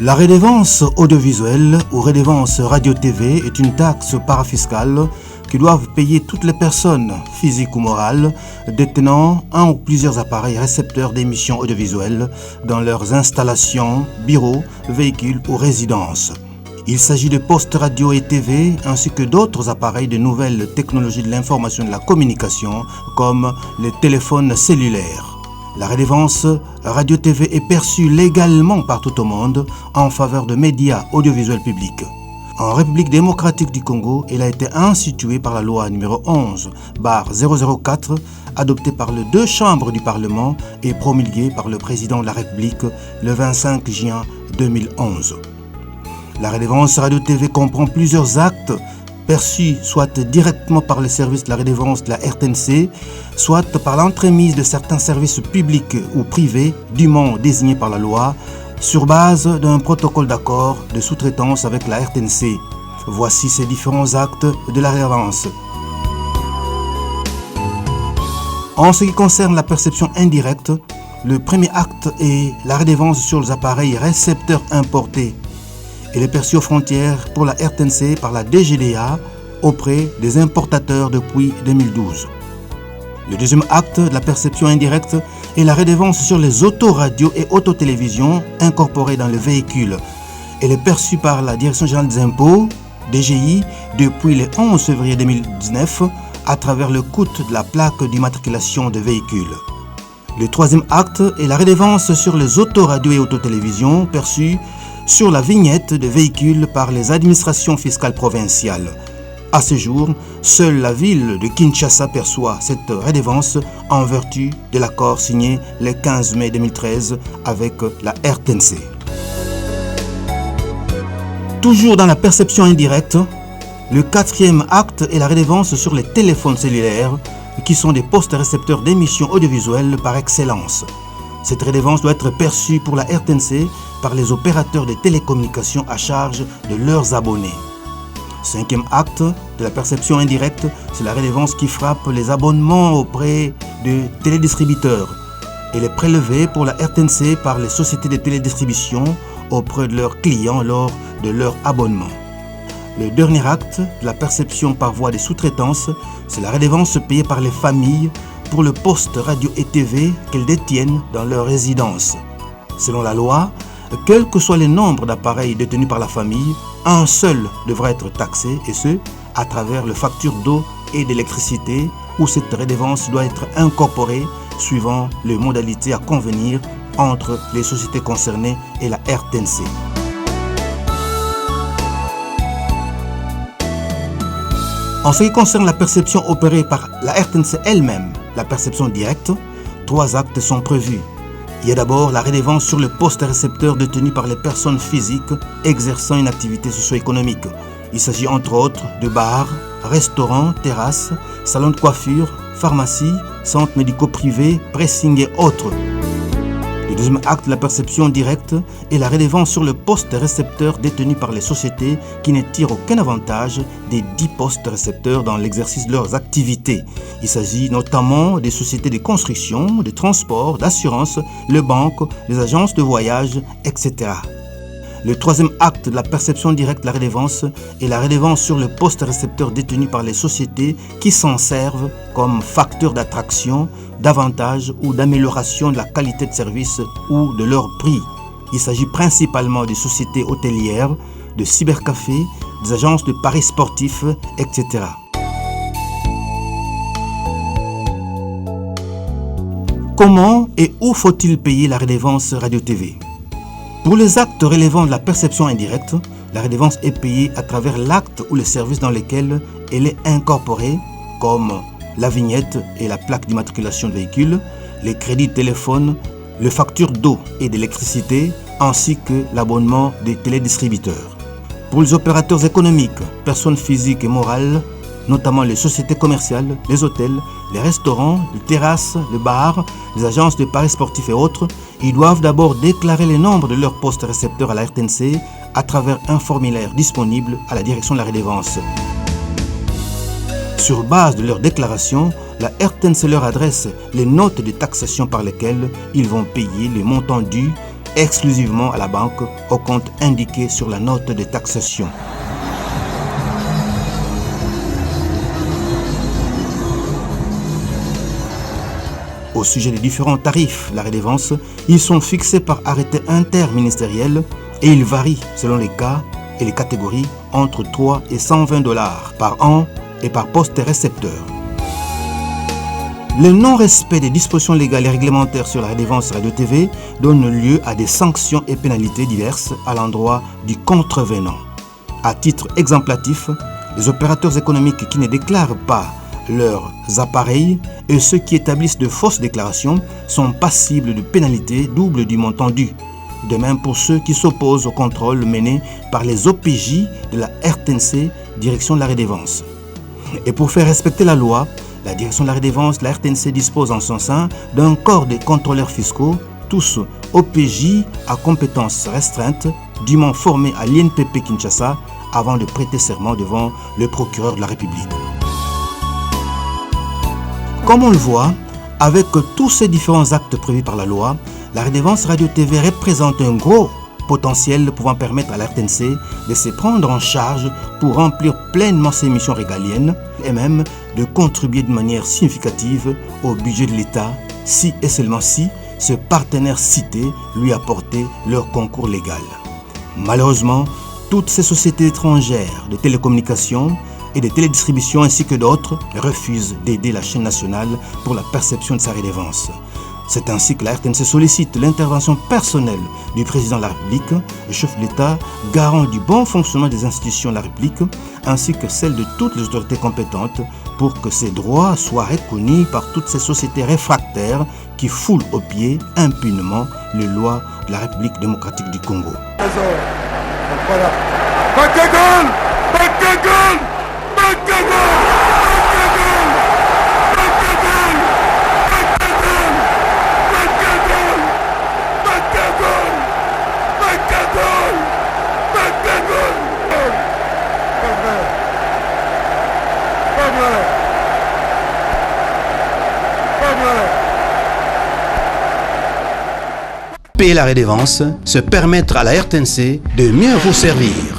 La redevance audiovisuelle ou redevance radio-TV est une taxe parafiscale que doivent payer toutes les personnes, physiques ou morales, détenant un ou plusieurs appareils récepteurs d'émissions audiovisuelles dans leurs installations, bureaux, véhicules ou résidences. Il s'agit de postes radio et TV ainsi que d'autres appareils de nouvelles technologies de l'information et de la communication comme les téléphones cellulaires. La redevance radio-TV est perçue légalement partout au monde en faveur de médias audiovisuels publics. En République démocratique du Congo, elle a été instituée par la loi numéro 11/004, adoptée par les deux chambres du Parlement et promulguée par le président de la République le 25 juin 2011. La redevance radio-TV comprend plusieurs actes perçus soit directement par les services de la redevance de la RTNC, soit par l'entremise de certains services publics ou privés dûment désignés par la loi, sur base d'un protocole d'accord de sous-traitance avec la RTNC. Voici ces différents actes de la redevance. En ce qui concerne la perception indirecte, le premier acte est la redevance sur les appareils récepteurs importés. Elle est perçue aux frontières pour la RTNC par la DGDA auprès des importateurs depuis 2012. Le deuxième acte de la perception indirecte est la redevance sur les autoradios et autotélévisions incorporées dans le véhicule. Elle est perçue par la Direction générale des impôts, DGI, depuis le 11 février 2019 à travers le coût de la plaque d'immatriculation de véhicule. Le troisième acte est la redevance sur les autoradios et autotélévisions perçues sur la vignette de véhicules par les administrations fiscales provinciales. À ce jour, seule la ville de Kinshasa perçoit cette redevance en vertu de l'accord signé le 15 mai 2013 avec la RTNC. Toujours dans la perception indirecte, le quatrième acte est la redevance sur les téléphones cellulaires qui sont des postes récepteurs d'émissions audiovisuelles par excellence. Cette redevance doit être perçue pour la RTNC par les opérateurs de télécommunications à charge de leurs abonnés. Cinquième acte de la perception indirecte, c'est la redevance qui frappe les abonnements auprès de télédistributeurs. Elle est prélevée pour la RTNC par les sociétés de télédistribution auprès de leurs clients lors de leur abonnement. Le dernier acte de la perception par voie de sous-traitance, c'est la redevance payée par les familles pour le poste radio et TV qu'elles détiennent dans leur résidence. Selon la loi, quel que soit le nombre d'appareils détenus par la famille, un seul devra être taxé, et ce, à travers les factures d'eau et d'électricité, où cette redevance doit être incorporée suivant les modalités à convenir entre les sociétés concernées et la RTNC. En ce qui concerne la perception opérée par la RTNC elle-même, la perception directe, 3 actes sont prévus. Il y a d'abord la redevance sur le poste récepteur détenu par les personnes physiques exerçant une activité socio-économique. Il s'agit entre autres de bars, restaurants, terrasses, salons de coiffure, pharmacies, centres médicaux privés, pressing et autres. Le deuxième acte de la perception directe est la redevance sur le poste récepteur détenu par les sociétés qui ne tirent aucun avantage des 10 postes récepteurs dans l'exercice de leurs activités. Il s'agit notamment des sociétés de construction, de transport, d'assurance, les banques, les agences de voyage, etc. Le troisième acte de la perception directe de la redevance est la redevance sur le poste récepteur détenu par les sociétés qui s'en servent comme facteur d'attraction, d'avantage ou d'amélioration de la qualité de service ou de leur prix. Il s'agit principalement des sociétés hôtelières, de cybercafés, des agences de paris sportifs, etc. Comment et où faut-il payer la redevance radio-TV ? Pour les actes relevant de la perception indirecte, la redevance est payée à travers l'acte ou le service dans lequel elle est incorporée, comme la vignette et la plaque d'immatriculation de véhicule, les crédits de téléphone, les factures d'eau et d'électricité, ainsi que l'abonnement des télédistributeurs. Pour les opérateurs économiques, personnes physiques et morales, notamment les sociétés commerciales, les hôtels, les restaurants, les terrasses, les bars, les agences de paris sportifs et autres, ils doivent d'abord déclarer le nombre de leurs postes récepteurs à la RTNC à travers un formulaire disponible à la direction de la redevance. Sur base de leur déclaration, la RTNC leur adresse les notes de taxation par lesquelles ils vont payer les montants dus exclusivement à la banque au compte indiqué sur la note de taxation. Au sujet des différents tarifs, la redevance, ils sont fixés par arrêté interministériel et ils varient selon les cas et les catégories entre 3 et 120 $ par an et par poste récepteur. Le non-respect des dispositions légales et réglementaires sur la redevance radio-TV donne lieu à des sanctions et pénalités diverses à l'endroit du contrevenant. À titre exemplatif, les opérateurs économiques qui ne déclarent pas leurs appareils et ceux qui établissent de fausses déclarations sont passibles de pénalités doubles du montant dû. De même pour ceux qui s'opposent au contrôle mené par les OPJ de la RTNC, direction de la redevance. Et pour faire respecter la loi, la direction de la redevance, la RTNC dispose en son sein d'un corps de contrôleurs fiscaux, tous OPJ à compétences restreintes, dûment formés à l'INPP Kinshasa avant de prêter serment devant le procureur de la République. Comme on le voit, avec tous ces différents actes prévus par la loi, la redevance radio-TV représente un gros potentiel pouvant permettre à la RTNC de se prendre en charge pour remplir pleinement ses missions régaliennes et même de contribuer de manière significative au budget de l'État si et seulement si ce partenaire cité lui apportait leur concours légal. Malheureusement, toutes ces sociétés étrangères de télécommunications et de télédistribution ainsi que d'autres refusent d'aider la chaîne nationale pour la perception de sa redevance. C'est ainsi que la RTNC sollicite l'intervention personnelle du président de la République, le chef de l'État, garant du bon fonctionnement des institutions de la République, ainsi que celle de toutes les autorités compétentes pour que ces droits soient reconnus par toutes ces sociétés réfractaires qui foulent aux pieds impunément les lois de la République démocratique du Congo. Payer la redevance, se permettre à la RTNC de mieux vous servir.